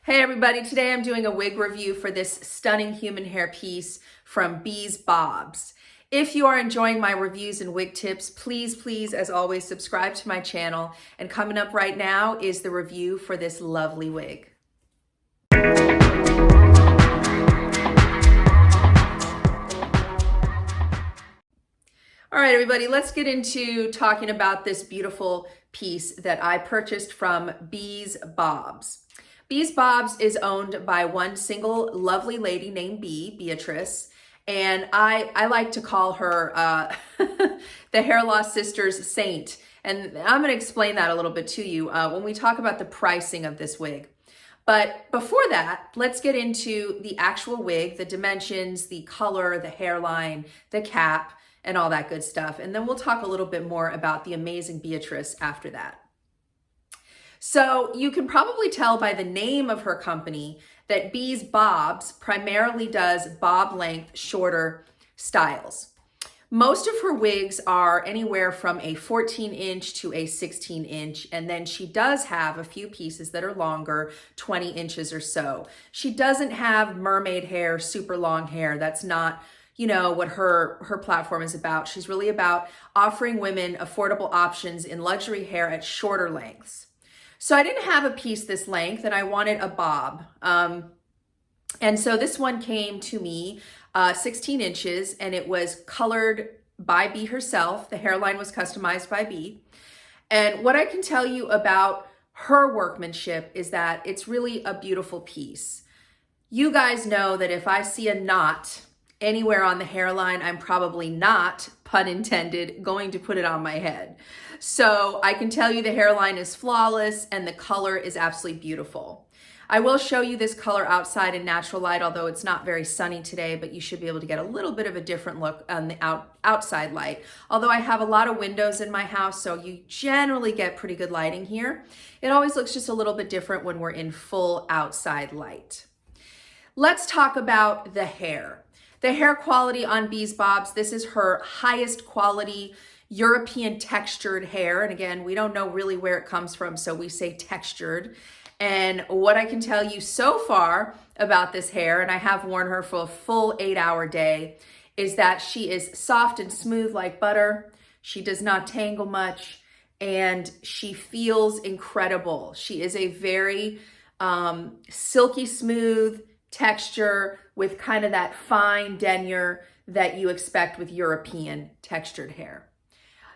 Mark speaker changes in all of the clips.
Speaker 1: Hey everybody, today I'm doing a wig review for this stunning human hair piece from Bees Bobs. If you are enjoying my reviews and wig tips, please, as always, subscribe to my channel. And coming up right now is the review for this lovely wig. All right, everybody, let's get into talking about this beautiful piece that I purchased from Bees Bobs. Bees Bobs is owned by one single lovely lady named Beatrice, and I like to call her the Hair Loss Sisters saint. And I'm going to explain that a little bit to you when we talk about the pricing of this wig. But before that, let's get into the actual wig, the dimensions, the color, the hairline, the cap, and all that good stuff. And then we'll talk a little bit more about the amazing Beatrice after that. So you can probably tell by the name of her company that Bees Bobs primarily does bob length, shorter styles. Most of her wigs are anywhere from a 14-inch to a 16-inch, and then she does have a few pieces that are longer, 20 inches or so. She doesn't have mermaid hair, super long hair. That's not, you know, what her platform is about. She's really about offering women affordable options in luxury hair at shorter lengths. So I didn't have a piece this length and I wanted a bob. And so this one came to me 16 inches and it was colored by Bee herself. The hairline was customized by Bee. And what I can tell you about her workmanship is that it's really a beautiful piece. You guys know that if I see a knot anywhere on the hairline, I'm probably not, pun intended, going to put it on my head. So I can tell you the hairline is flawless and the color is absolutely beautiful. I will show you this color outside in natural light, although it's not very sunny today, but you should be able to get a little bit of a different look on the outside light. Although I have a lot of windows in my house, so you generally get pretty good lighting here. It always looks just a little bit different when we're in full outside light. Let's talk about the hair. The hair quality on Bees Bobs, this is her highest quality European textured hair. And again, we don't know really where it comes from, so we say textured. And what I can tell you so far about this hair, and I have worn her for a full 8-hour day, is that she is soft and smooth like butter. She does not tangle much, and she feels incredible. She is a very silky smooth texture with kind of that fine denier that you expect with European textured hair.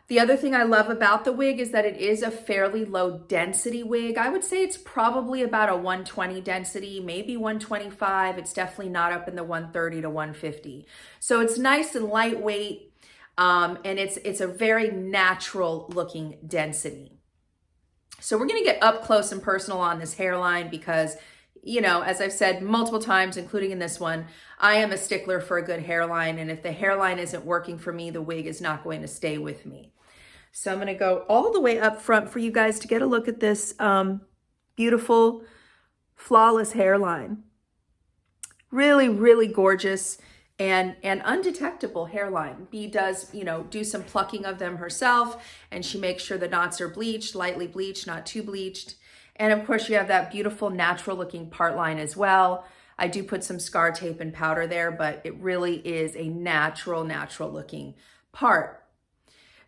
Speaker 1: The other thing I love about the wig is that it is a fairly low density wig. I would say it's probably about a 120 density, maybe 125. It's definitely not up in the 130 to 150. So it's nice and lightweight, and it's a very natural looking density. So we're gonna get up close and personal on this hairline because, you know, as I've said multiple times, including in this one, I am a stickler for a good hairline. And if the hairline isn't working for me, the wig is not going to stay with me. So I'm going to go all the way up front for you guys to get a look at this beautiful, flawless hairline. Really gorgeous and undetectable hairline. Bee does, you know, do some plucking of them herself, and she makes sure the knots are bleached, lightly bleached, not too bleached. And of course you have that beautiful natural looking part line as well. I do put some scar tape and powder there, but it really is a natural looking part.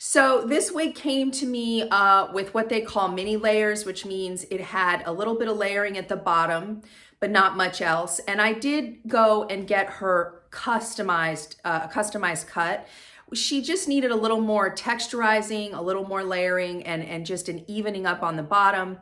Speaker 1: So this wig came to me with what they call mini layers, which means it had a little bit of layering at the bottom, but not much else. And I did go and get her customized cut. She just needed a little more texturizing, a little more layering, and just an evening up on the bottom.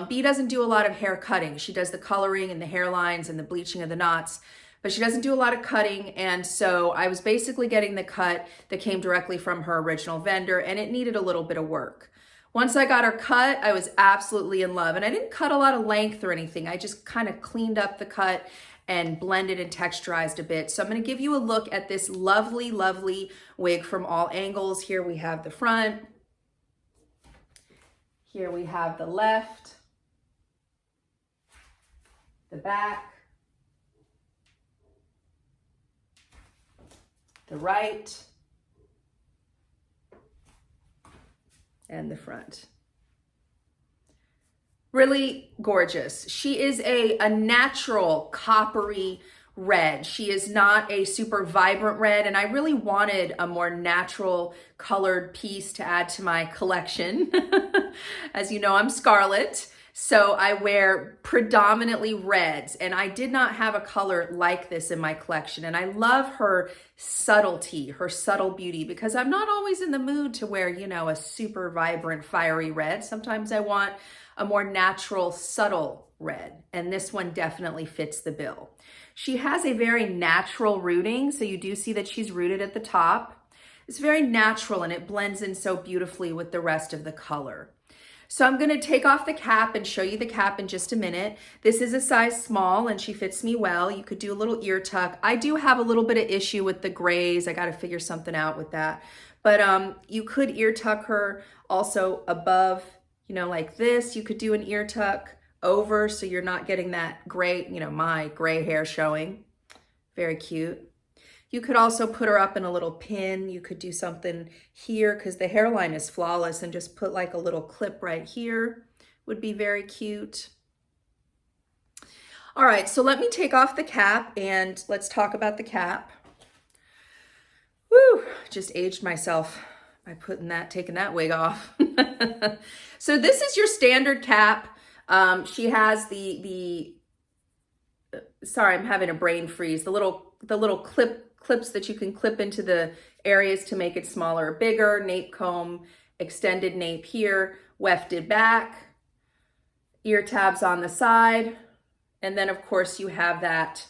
Speaker 1: Bee doesn't do a lot of hair cutting. She does the coloring and the hairlines and the bleaching of the knots, but she doesn't do a lot of cutting. And so I was basically getting the cut that came directly from her original vendor, and it needed a little bit of work. Once I got her cut, I was absolutely in love. And I didn't cut a lot of length or anything. I just kind of cleaned up the cut and blended and texturized a bit. So I'm going to give you a look at this lovely wig from all angles. Here we have the front. Here we have the left, the back, the right, and the front. Really gorgeous. She is a natural coppery red. She is not a super vibrant red, and I really wanted a more natural colored piece to add to my collection. As you know, I'm scarlet, so I wear predominantly reds, and I did not have a color like this in my collection. And I love her subtlety, her subtle beauty, because I'm not always in the mood to wear, you know, a super vibrant, fiery red. Sometimes I want a more natural, subtle red, and this one definitely fits the bill. She has a very natural rooting, so you do see that she's rooted at the top. It's very natural, and it blends in so beautifully with the rest of the color. So I'm gonna take off the cap and show you the cap in just a minute. This is a size small, and she fits me well. You could do a little ear tuck. I do have a little bit of issue with the grays. I gotta figure something out with that. But you could ear tuck her also above, you know, like this. You could do an ear tuck over so you're not getting that gray, you know, my gray hair showing. Very cute. You could also put her up in a little pin. You could do something here because the hairline is flawless, and just put like a little clip right here. Would be very cute. All right, so let me take off the cap and let's talk about the cap. Woo, just aged myself by taking that wig off. So this is your standard cap. She has sorry, I'm having a brain freeze. The little clips that you can clip into the areas to make it smaller or bigger. Nape comb, extended nape here, wefted back, ear tabs on the side. And then of course you have that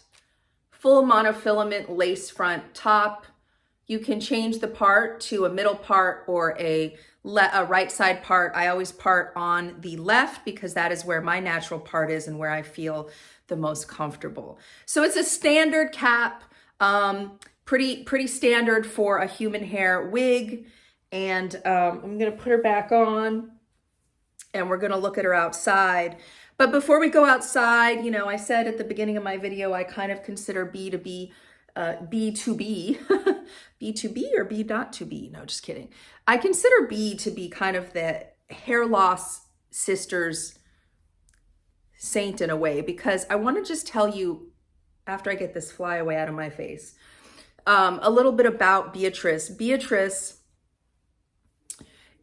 Speaker 1: full monofilament lace front top. You can change the part to a middle part or a right side part. I always part on the left because that is where my natural part is and where I feel the most comfortable. So it's a standard cap, pretty standard for a human hair wig. And I'm gonna put her back on and we're gonna look at her outside. But before we go outside, you know, I said at the beginning of my video, I kind of consider B2B, B2B or B not to be. No, just kidding. I consider B to be kind of the hair loss sisters saint in a way, because I want to just tell you, after I get this flyaway out of my face, a little bit about Beatrice. Beatrice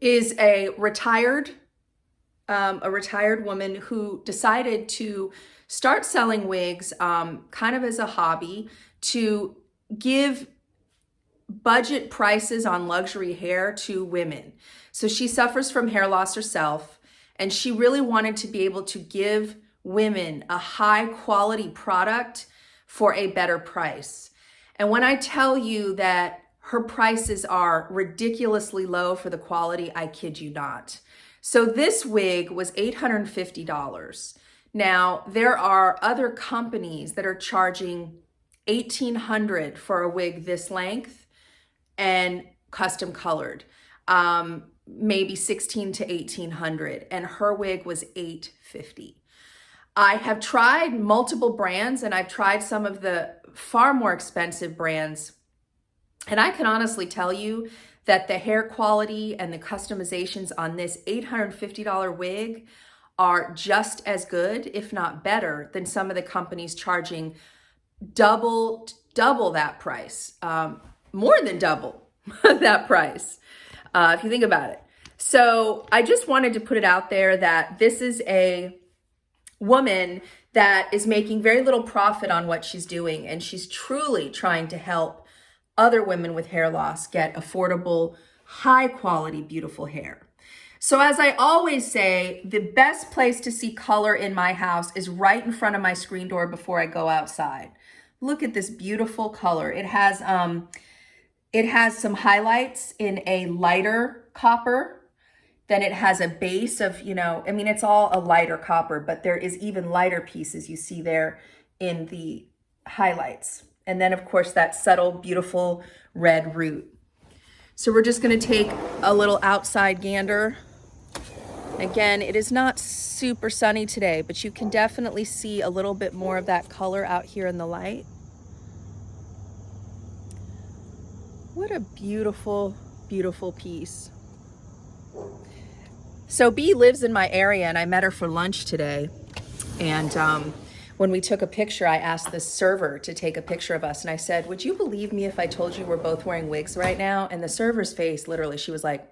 Speaker 1: is a retired woman who decided to start selling wigs kind of as a hobby, to give budget prices on luxury hair to women. So she suffers from hair loss herself, and she really wanted to be able to give women a high quality product for a better price. And when I tell you that her prices are ridiculously low for the quality, I kid you not. So this wig was $850. Now, there are other companies that are charging $1,800 for a wig this length and custom colored, maybe $1,600 to $1,800, and her wig was $850. I have tried multiple brands, and I've tried some of the far more expensive brands, and I can honestly tell you that the hair quality and the customizations on this $850 wig are just as good, if not better, than some of the companies charging double that price, more than double that price, if you think about it. So I just wanted to put it out there that this is a woman that is making very little profit on what she's doing, and she's truly trying to help other women with hair loss get affordable, high quality, beautiful hair. So as I always say, the best place to see color in my house is right in front of my screen door before I go outside. Look at this beautiful color. It has some highlights in a lighter copper. Then it has a base of, you know, I mean, it's all a lighter copper, but there is even lighter pieces you see there in the highlights. And then of course that subtle, beautiful red root. So we're just gonna take a little outside gander. Again, it is not super sunny today, but you can definitely see a little bit more of that color out here in the light. What a beautiful, beautiful piece. So Bee lives in my area, and I met her for lunch today. And when we took a picture, I asked the server to take a picture of us. And I said, would you believe me if I told you we're both wearing wigs right now? And the server's face, literally, she was like,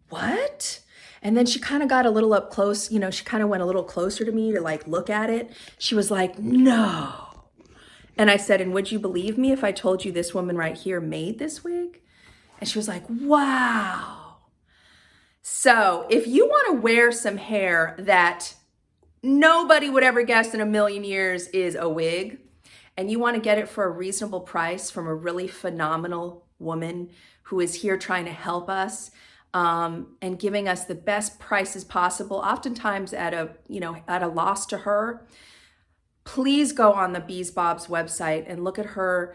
Speaker 1: what? And then she kind of got a little up close. You know, she kind of went a little closer to me to like look at it. She was like, no. And I said, and would you believe me if I told you this woman right here made this wig? And she was like, wow. So if you want to wear some hair that nobody would ever guess in a million years is a wig, and you want to get it for a reasonable price from a really phenomenal woman who is here trying to help us and giving us the best prices possible, oftentimes at a loss to her, please go on the Bees Bob's website and look at her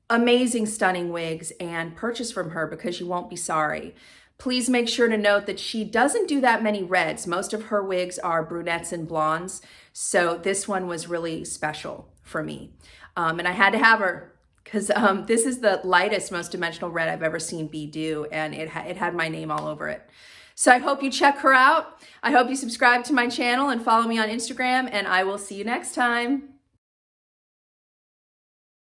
Speaker 1: amazing, stunning wigs and purchase from her, because you won't be sorry. Please make sure to note that she doesn't do that many reds. Most of her wigs are brunettes and blondes. So this one was really special for me. And I had to have her because this is the lightest, most dimensional red I've ever seen Bee do. And it had my name all over it. So I hope you check her out. I hope you subscribe to my channel and follow me on Instagram, and I will see you next time.